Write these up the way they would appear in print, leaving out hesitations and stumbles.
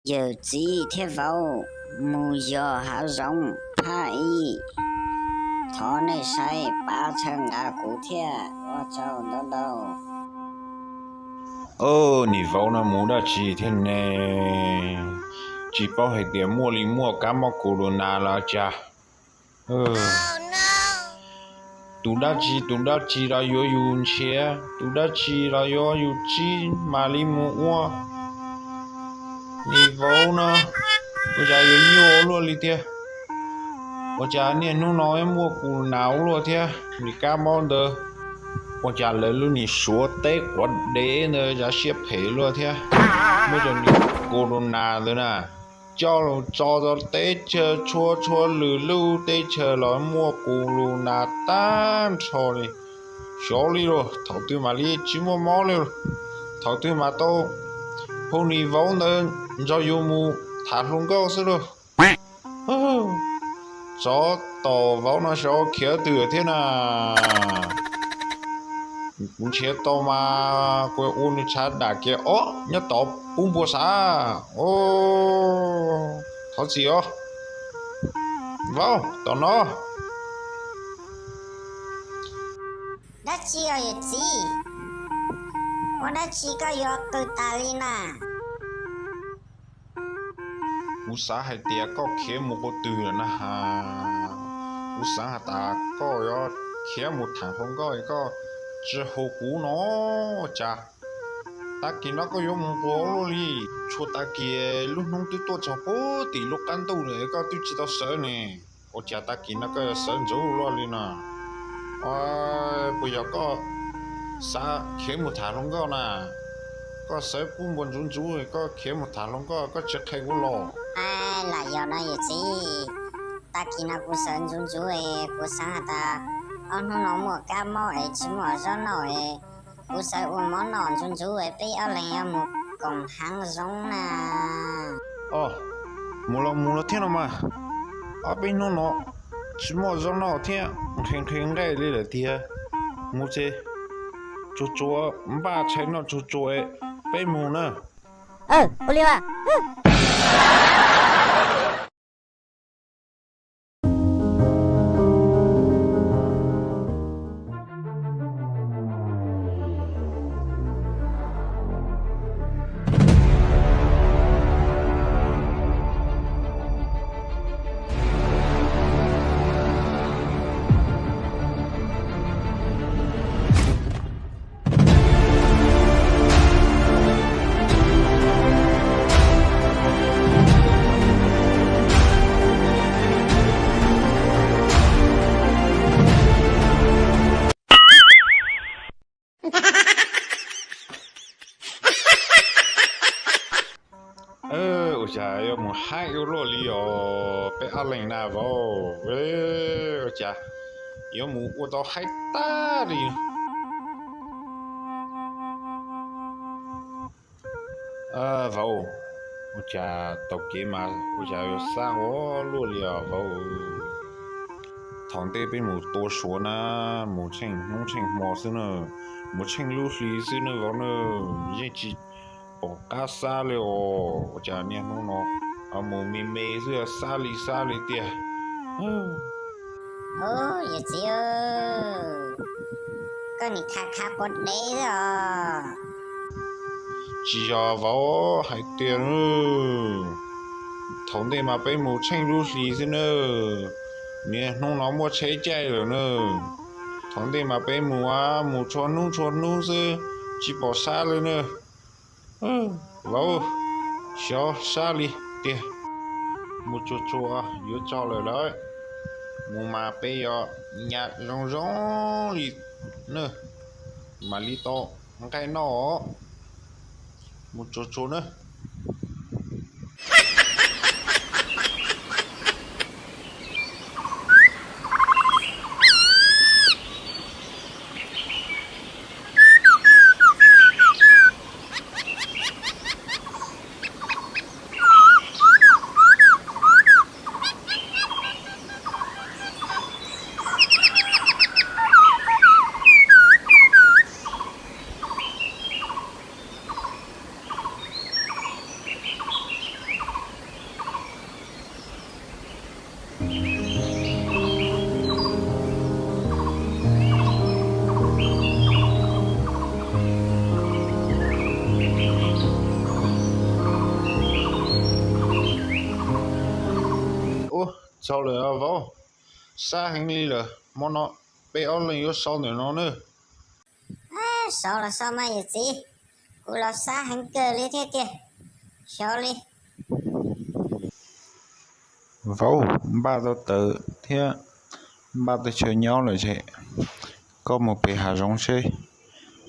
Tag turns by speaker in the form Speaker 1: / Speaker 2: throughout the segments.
Speaker 1: giờ chỉ thế vào mù giờ hạ rong phá y thọ này sai ba chân à cụ thea ở châu đâu đâu
Speaker 2: nị vào nó muốn đã chỉ thế này chỉ bảo hệ tiền mua li mua cá mà corona là cha tu đã chỉ là yo yun xe tu đã chỉ là yo yu chỉ mà li mua nị vào nó bây giờ yo nhiều luôn li thế bây giờ nè nó nói mua corona luôn thế nị cá mà được我家来了，你说对，我的呢，家些赔了天，我叫你过了哪的呢？叫了找到对车，戳路路对车来摸过路那单车哩，小哩咯，头对嘛哩，只摸毛了，头对嘛都，后你往呢，你找有木塔龙高是咯，哦，找到往那小开的天呐。cũng chế to mà quay ôn chát đã kia nhớ to bung bùa sa thọ gì vào tao nó
Speaker 1: đã chỉ ở gì我đã chỉ có yo từ ta li na
Speaker 2: u sa hay tia có khé một cái từ là ha u sa ta có yo khé một thằng không có只好古喏，家，大家那个用过了哩，出大家路弄得多少不的路干到了，个都知道事呢。我家大家那个神走了哩呢，不要个啥开木塔龙个呢，个谁不满足足个开木塔龙个只开过了。
Speaker 1: 哎，那要那也是，大家那个神足足诶，个啥的。nó mua cá mò ấy chỉ mua rau nồi cú sai uống món nón chung chú ấy bị ở lên một cổng hàng rong nè
Speaker 2: mua thiên mà ở bên nó chỉ mua rau nồi thiên khen cái này là thiên mua chứ chú ba chạy nó chú ấy bên mua nữa
Speaker 1: Oliver
Speaker 2: chả yêu một hai yêu rồi li bé ăn lên nào vào chả yêu một ô tô hai ta đi vào chả tàu kia mà chả yêu sao luôn li vào thằng tây bên một tô số na một chênh nông chênh mò xí nữa một chênh lưu xí xí nữa vào nữa gì chỉ bỏ cá xaเลย我家念弄某妹是沙里的
Speaker 1: 也只有ก็นี่卡不得了
Speaker 2: 只要vào还对了同的嘛被某称入里是呢你弄了莫车chạy了呢同的嘛被某穿是只bỏ xa了呢vào xó xa li tiền một chỗ yếu cho lời đấy một mà bây giờ nhạt rong li nữa mà li to cái nó một chỗ nữa sau rồi à vào xa hành lý là món nó bé ông lên yếu sau nữa nó nữa
Speaker 1: sau là sau mà gì cô là xa hành cơ lý thế kìa sau đi
Speaker 2: vào ba tao tự thế ba tao chơi nhau rồi chị có một bé hà giống chơi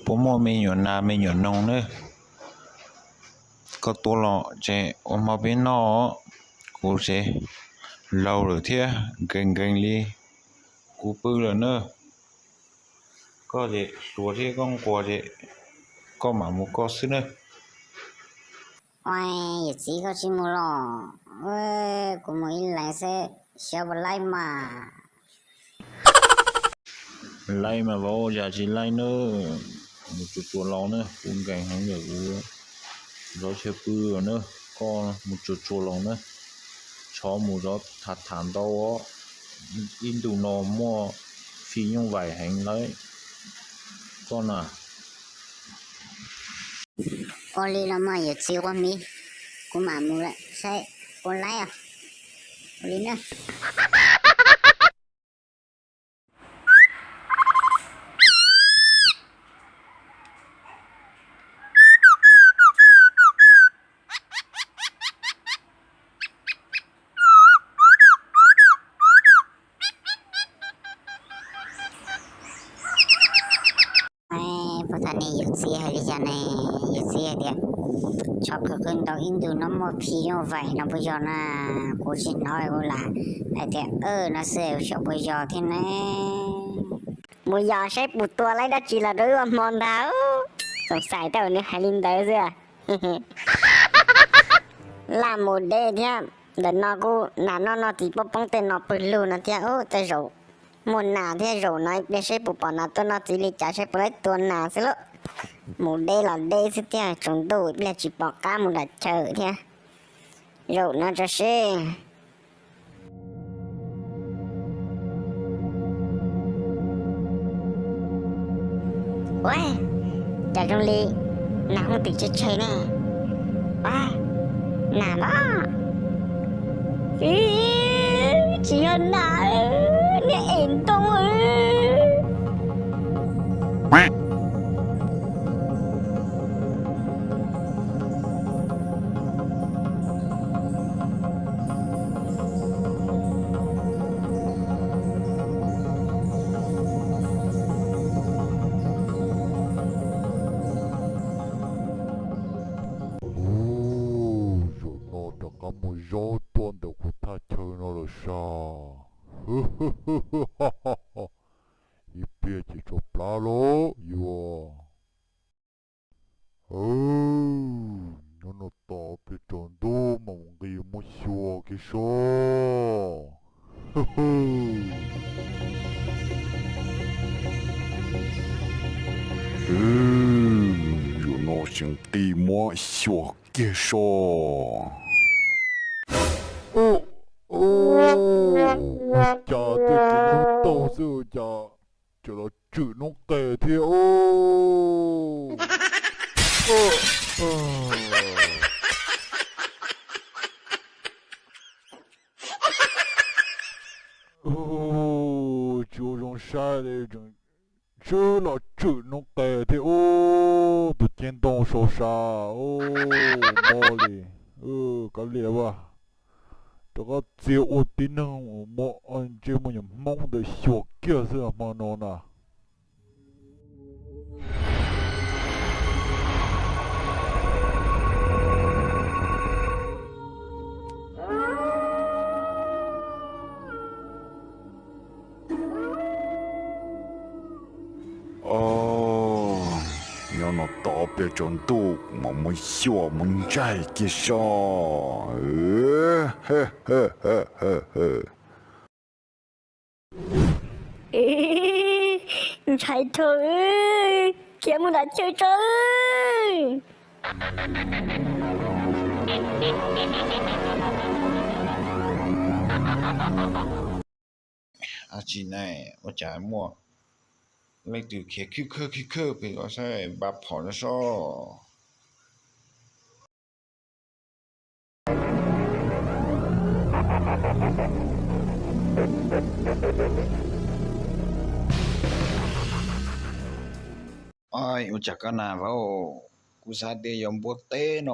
Speaker 2: bố mẹ mình nhỏ na mình nhỏ nông nữa có tổ lọ chị ông mà bên nó cô chị lâu rồi thế gần gần đi cô bự rồi nữa có gì số thế con qua gì có mà một có xí nữa
Speaker 1: ôi gì có chỉ mua lo ơi cô mới lại sẽ sau lại mà
Speaker 2: lại mà vào giờ chỉ lại nữa một chút tuổi lâu nữa cũng gần hàng được rồi chơi bự rồi nữa có một chút tuổi lâu nữa cho một gió thật thản đâu á in tụ nó mua phi nhung vải hành lấy con à
Speaker 1: cô đi làm mà gì có mi cô mà mua lại sẽ cô lại à cô đi nữaพอท่านนี้หยุดเสียให้ดิฉันเนี่ยหยุดเสียเดียวชอบก็ขึ้นต้องอินดูน้ำมันพี่ยอไฟน้ำพุยอนะกูชินน้อยกูละไอเดียน่าเสียชอบพุยอที่ไหนมุยอใช้ปูตัวไรดัจีละด้วยว่ามองดาวสงสัยแต่วันนี้หายลินเดอร์เสียลาโมเดเดียเดินนอกูนานนอตีปป้องเต้นนอปืนลูนะเดียแต่โจmột nà thế rồi nói bây giờ bộ bọn nó tôi nó chỉ lấy trả sẽ lấy tuần nào xí lắm một đây là đây sẽ theo chúng tôi bây giờ chỉ bỏ cá một đặt chờ thế rồi nó cho xe ôi trả trong ly nào không tự chơi nè à nào đó chỉ hơn nào nghe ổn tông ơi
Speaker 3: I piace sopralo, io. Non ho troppo tanto, ma un rimo suo che so. Io non sentimo suo che so. Chả thế cái nó to rồi chả là chữ nó kể thế chú rong sai đấy chứ là chữ nó kể thế tự nhiên đông sâu xa mò đi cái liều à đó只我点能我按照我人梦的小叫是嘛喏呐。要那特别程度，我们小门寨给上，嘿嘿嘿嘿嘿。
Speaker 1: chạy thôi kiếm một đã chơi chơi
Speaker 2: à chị này tôi trả mua lấy từ kia khơ bị có sai bà bỏ nó sao ai u chắc cái nào vào cú sa đi yom bố té nó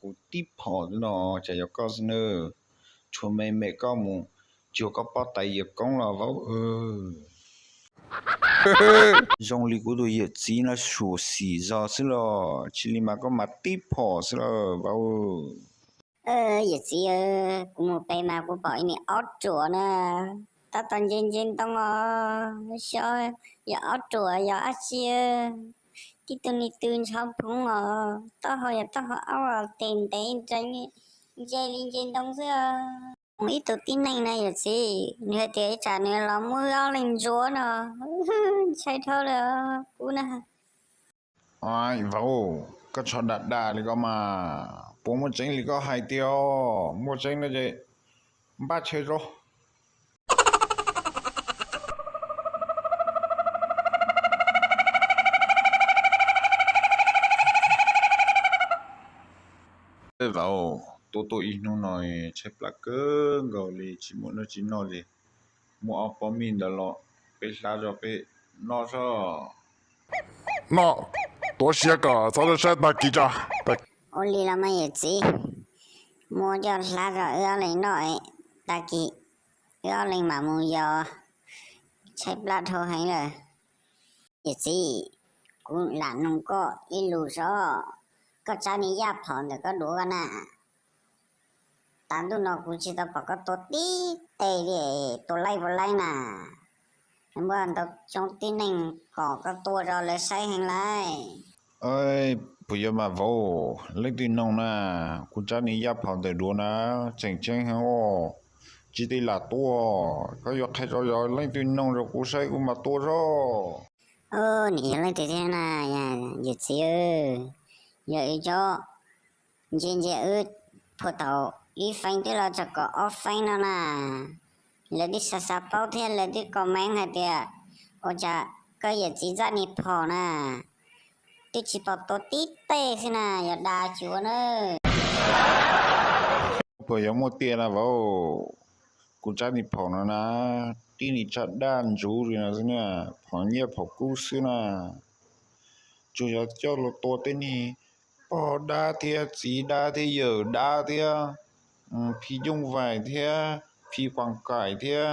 Speaker 2: cú tiếp họ nó chạy cho con nữa chua mẹ mẹ con mu chưa có bao tay giờ con là vào dòng lý của tôi giờ chỉ là số xí ra xí lo chỉ mà có mà tiếp họ xí lo vào
Speaker 1: giờ chị cũng một bài mà cũng bảo này áo chùa nè ta toàn trên trên tông sao giờ áo chùa giờ áo chiaที่ตัวนี้ตื่นชอบพุ่งต้องเอาเต็นใจลิงเจนต้องเสื้อmấy tổ tin này này rồi chị người thế trả người là mua áo lên chúa nè chạy thôi là cú nè
Speaker 2: ai vào cái trò đà đà thì có mà bố một chén thì có hai tiêu một chén là gì ba chơi rồi vào tôi nó nói chép là cơ gọi là chỉ muốn nó chỉ nói gì mua áo bom mình đó lo bị sao rồi bị nó sao
Speaker 3: 那多些个，早点晒那几家，对，
Speaker 1: ô li là mấy chị mua cho lá rồi ưa lên nói ta kỹ ưa lên mà mua giờ chép là thôi hay là chị cũng là nông có ít lù số có cha ni ya phòn được có đủ cái nè tao tụi nó cũng chỉ tao bảo có tổ tí tê đi tổ lấy vào lấy nè em bảo tao trong tin này có cái tổ rồi lấy sai hành lại
Speaker 2: ơi bây giờ mà vào lấy tiền nông nè cũng cha ni ya phòn được đủ nè chỉnh chỉnh hàng ô chỉ đi là tua có việc hay rồi lấy tiền nông rồi cũng sai cũng mà tua rồi
Speaker 1: nỉ lấy tiền thế này giờ chị ơi giờ cho trên giờ phụ tàu đi phanh thì là chắc có off phanh nó nè là đi sa sa bao thế là đi có mang hay thế ôi cha cái giờ chỉ ra nị phò nè đi chỉ bảo tổ tít tê thế nè giờ đa chúa nữa
Speaker 2: bây giờ một tiền là vào cũng cha ni phòn nó nè tin ni chặt đan chú rồi nè nè phòn nhẹ phòn cú xí nè chú cho lo to tên ni bỏ đa thế chỉ đa thế giờ đa thế phi dung vải thế phi quảng cải thế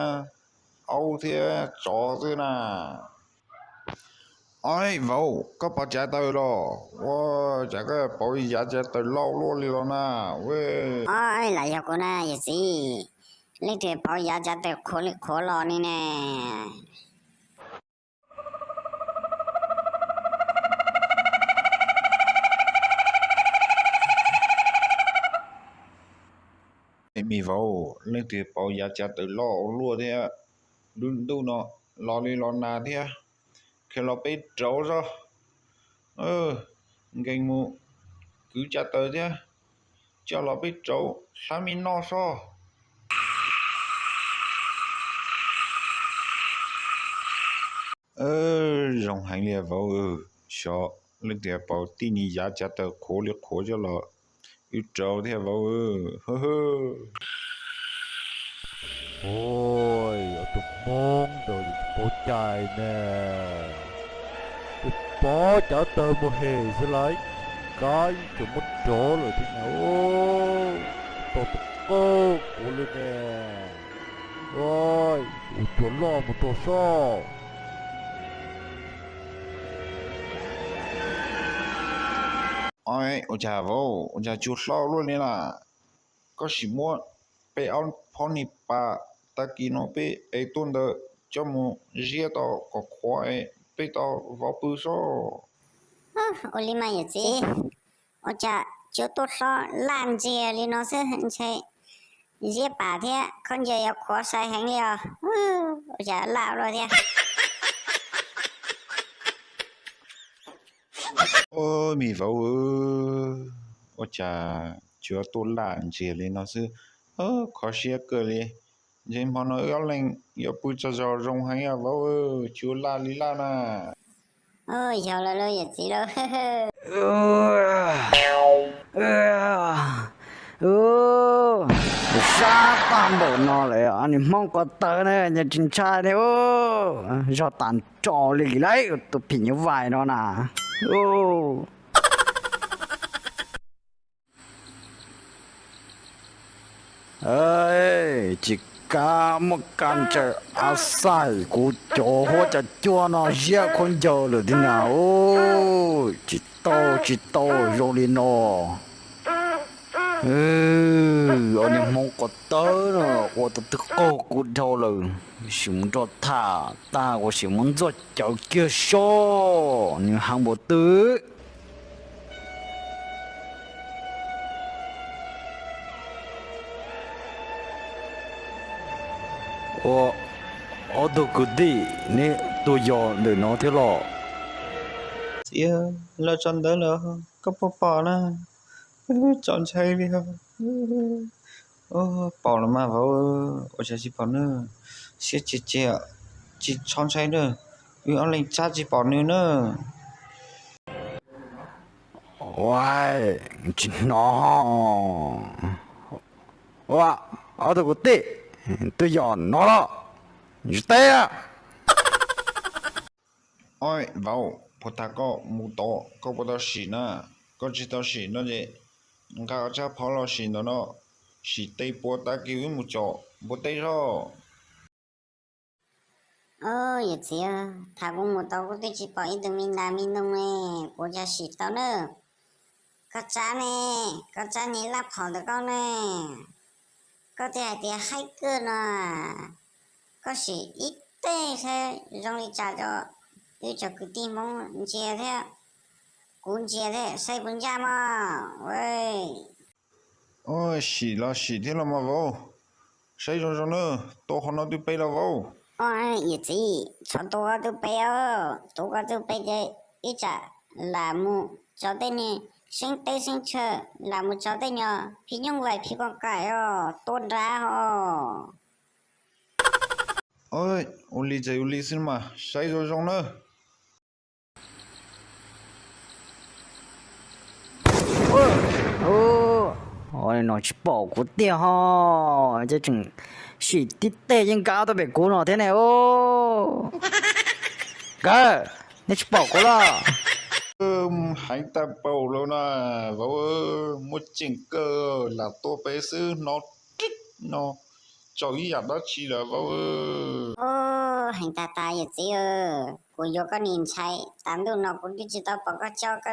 Speaker 2: âu thế chó thế nè ai vào có bao giá tới rồi wow giá cái bao giá tới lâu luôn rồi nè喂
Speaker 1: ôi lại giờ cô nè giờ gì lấy tiền bảo giá giá tới khó lo nè nè
Speaker 2: mi vào lên thì bảo giá trả từ lo luôn thế đun đun nó lo đi lo na thế khi lo bị trâu rồi gánh mu cứ trả tới thế cho lo bị trâu sao mi no so rong hành liệt vào sợ lên thì bảo tin gì giá trả tới khổ cho lo yêu trâu thế vào hơ hơ
Speaker 3: ôi, ở tụi mong rồi bố trai nè, tụi bố trả tờ một hề sẽ lấy cái tụi mất chỗ rồi thế nào, ô, tụi cô lên nè, ôi, tụi lo một tụi sao.
Speaker 2: ôi ôi chà vô ôi chà chuột lo luôn nè là có gì muaไปเอาพอนี่ปะตะกี้น้องไปไอ้ต้นเดอจมูเรียต่อก็ควายไปต่อวอปื้อซ้อ
Speaker 1: ô li mà giờ gì ôi cha chiếu tốt so làm gì li nó sẽ hình chạy dễ bà thế con giờ要khó sai hành liao ôi cha lão rồi thế
Speaker 2: ôi mi vào ôi chà chưa tôi làm gì lên nó sư khó xia cơ li nhưng mà nó yếu lên yếu bự cho rong hay à vào chưa la li la na
Speaker 1: ôi giờ là giờ gì đâu
Speaker 4: Ừ. 啥当不拿来啊？你忙个得呢？你真差的哦，要当照理来都比你歪了呢。哦。哎，这干么干这阿塞古叫或者叫那些คน叫了的呢？哦，知道容易喏。anh em mong có tới nữa, tôi tự cô cũng đâu rồi, chỉ muốn cho ta có chỉ muốn cho cháu kia số, nhưng hàng bộ tứ. 我都估计你都要的那条路。
Speaker 2: Dạ, là chọn đó là có bỏ nè, chọn chơi đi ha. Bỏ là mà vào, ở čia chỉ bỏ nữa, sẽ chỉ chọn chơi nữa, vì anh lên cha chỉ bỏ nữa.
Speaker 4: Ôi, chị nó, wow, ở đâu có tệ, tôi dọn nó đó, tệ à.
Speaker 2: Ôi, vào, phụ ta có mù to, có bắt đầu xỉ nè, có chỉ tao xỉ nó gì, cả cha phá lo xỉ nó, xỉ tây bố ta kêu mù chó, bố tây rồi.
Speaker 1: vậy chứ, thà cũng một tàu cũng chỉ bỏ ít tụi mình làm mình đông nè, của cha xịt tao nữa. Có cha nè lắp họ được con nè, có thì hay cơ nè, có sĩ ít tê thế, rồi đi trả cho, đi cho cái tim mong chia thế, cũng chia thế, xây bún cha mà, ơi.
Speaker 2: Ôi, xỉ thế là mà vào, xây rồi nữa, tôi không nói tôi bay là vào.
Speaker 1: Ôi, vậy chứ, cho tôi có tôi bây giờ, ít chả, là mu, cho tên nè, sinh tê sinh chờ, là mu cho tên nhờ, phi nhung vậy phi con cái tốt ra ho.
Speaker 2: Ôi, uli xin mà, xây rồi nữa.
Speaker 4: Ôi, nó chỉ bỏ của tiêu ho, chứ chừng xỉ tít tê nhưng cao tôi bị cú nó thế này ô. Cơ, nó chỉ bỏ của nó.
Speaker 2: Hành ta bầu lâu nè, vào một chỉnh cơ là tôi bé sư nó cho ý đó chỉ là vào
Speaker 1: Hành ta vậy chứ, của yo có nhìn thấy, tạm đủ nó cũng chỉ tao bỏ cái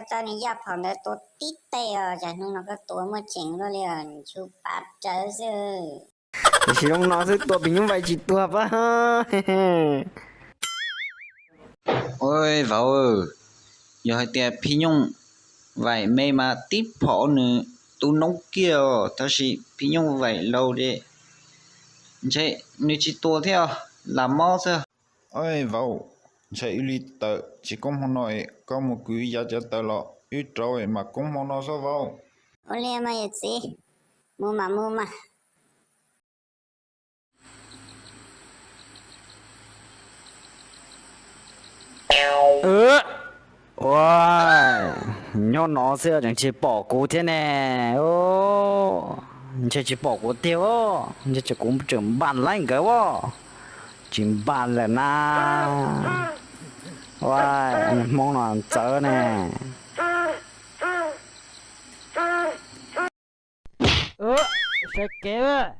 Speaker 1: cho nên giáp họ nó tốt tít tê chả nó có tuổi một chỉnh rồi liền, chú bát trở chứ.
Speaker 4: Chỉ không nói với tôi bị như vậy chỉ tôi phải ha.
Speaker 5: Ôi vào giờ hai tiệp phi nhung vậy mày mà tiếp phỏ nữa tu nấu kia ta chỉ phi nhung vậy lâu đi chạy nếu chỉ tua theo làm mau sao
Speaker 2: ôi vào chạy uli tờ chỉ có một nói có một quý giá cho tờ lọ ít rồi mà cũng không nói sao vào
Speaker 1: Oleh mà vậy chứ, mua mà.
Speaker 4: Wow, nó sẽ chẳng chỉ bỏ cố thế này, ô, chỉ bỏ cố tiêu, chỉ cũng chẳng bàn lại cái vô, chỉ bàn là na, wow, mong nó chở nè. Sẽ kéo à,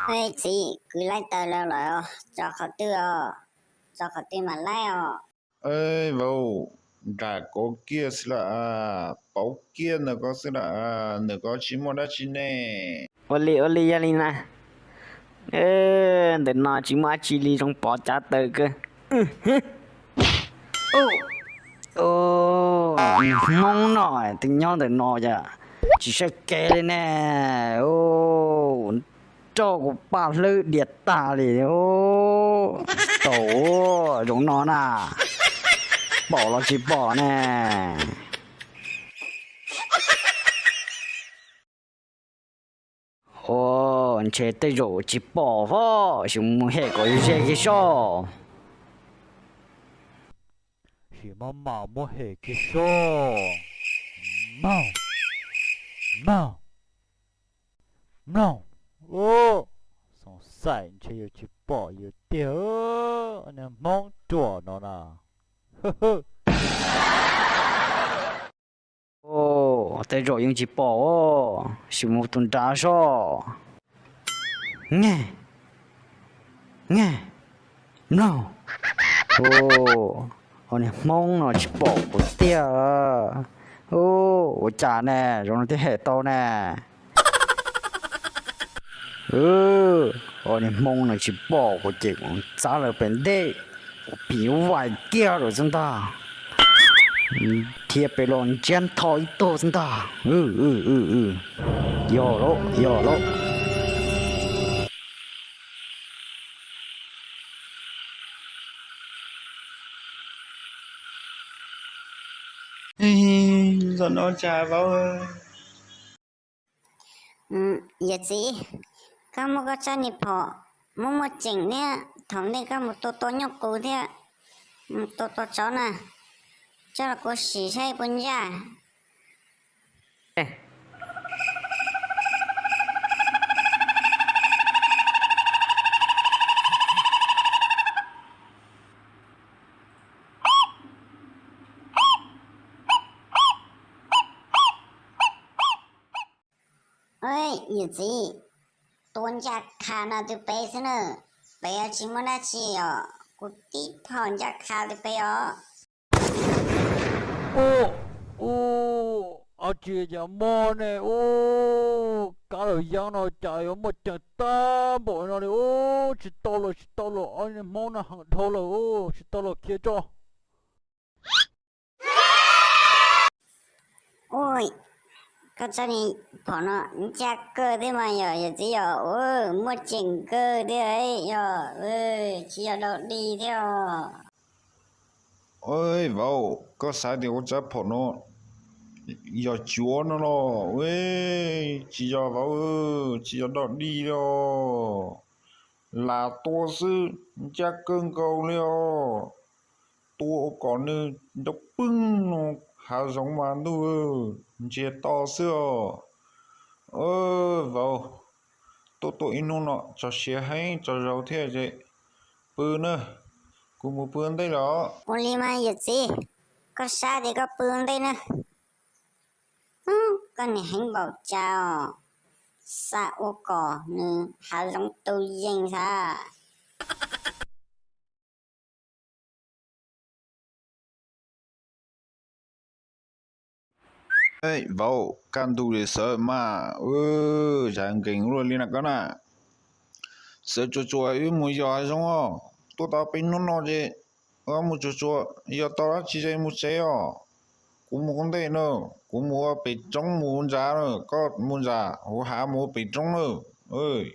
Speaker 1: Ê chị, cứ lấy tờ leo rồi, cho họ tư mà lấy
Speaker 2: ơi vào cả có kia là bảo kia nó có sẽ là nó có chỉ một đã chỉ nè
Speaker 4: Oli Yalina, để nó chỉ mà chỉ đi trong bỏ trả tờ cơ. Mong nói tình nhau để nói chứ, chỉ sẽ kể lên nè, cho của ba lư điệt ta đi, tổ giống nó nè, bỏ nó chỉ bỏ nè. Anh chơi tới rồi chỉ bỏ vô, chúng muốn hết có gì cái số.
Speaker 3: Chỉ mà mua hệ cái số. Mau. no ô xong sai chơi yêu chỉ bỏ yêu tiêu anh em mong chùa nó nào
Speaker 4: ô tay rồi yung chỉ bỏ ô chỉ một tuần trả số nghe nghe no ô anh em mong nó chỉ bỏ của tia ô trả nè rồi nó thế hệ to nè anh em mong nó chỉ bỏ của chị cũng trả lời vấn đề bị vài kia rồi chúng ta thiệpไปลองเจนทอยโตสันตาย่อโล
Speaker 5: giờ nó trả vào ơi.
Speaker 1: Vậy gì? Kamu có cho nịp họ một chỉnh nè, thằng này có một tô nhóc cũ thế, tô chó nè, cho là có xì xay bún da. Ơi, vậy gì? Tuần chắc khá nào tụi bé thế nữa. Bé chỉ muốn là chi ạ. Cô tí thòn chắc khá tụi bé ạ.
Speaker 3: ô chị nhà mò này ô cả đời giang nó chạy ở một trận ta bộ nó này ô chỉ to rồi anh em mò nó hàng thô rồi ô chỉ to rồi kia cho
Speaker 1: Ôi, có cho ni bỏ nó chắc cơ thế mà nhờ vậy gì ạ. Ôi, một chỉnh cơ thế ấy nhờ. Ôi, chỉ ở đâu đi theo.
Speaker 2: ơi vào có sai thì tôi chấp nó giờ chúa nó ơi chỉ giờ vào chỉ giờ đó đi rồi là tôi sư chắc cơn cầu liao tôi còn nữa đọc bưng nó hạ giống mà tôi chỉ to xưa vào tôi nó cho xe hay cho rau thế chứ bữa nữa cũng một bữa đây đó
Speaker 1: Ôi li mà vậy gì? Có sao thì có bương đây nè. Con này hành bảo chào. Sa ô cỏ nữa, hạ giống tôi dành ra.
Speaker 2: ê vào can tu để sợ mà chẳng kinh luôn liên lạc cái nè sợ cho một giờ xong không tôi tao pin nó chứ một cho giờ tao chỉ chơi một xe cũng một con đây nữa cũng mua bị trống muốn giá nữa có muốn giá hồ hạ mua bị trống nữa ơi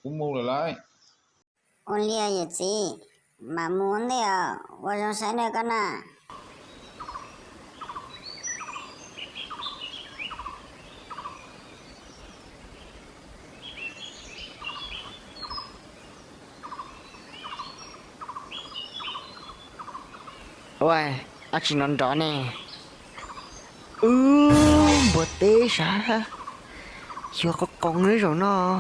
Speaker 2: cũng mua lại
Speaker 1: Ôi li vậy gì? Mà muốn đấy à? Ôi trong sáng này con à?
Speaker 4: ôi anh chỉ nói đó nè bữa tê sao chưa có con nữa rồi nó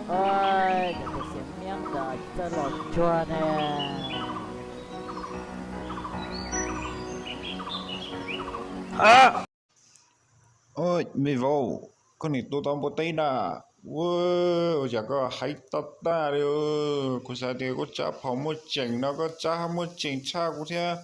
Speaker 4: ôi để tôi xem miếng đã cho lọt chua nè
Speaker 2: ơi mày vào con này tôi tao một tay nè wow chả có hay tát ta rồi cô sao thì có chả phỏng một chỉnh nó có chả một chỉnh cha của thế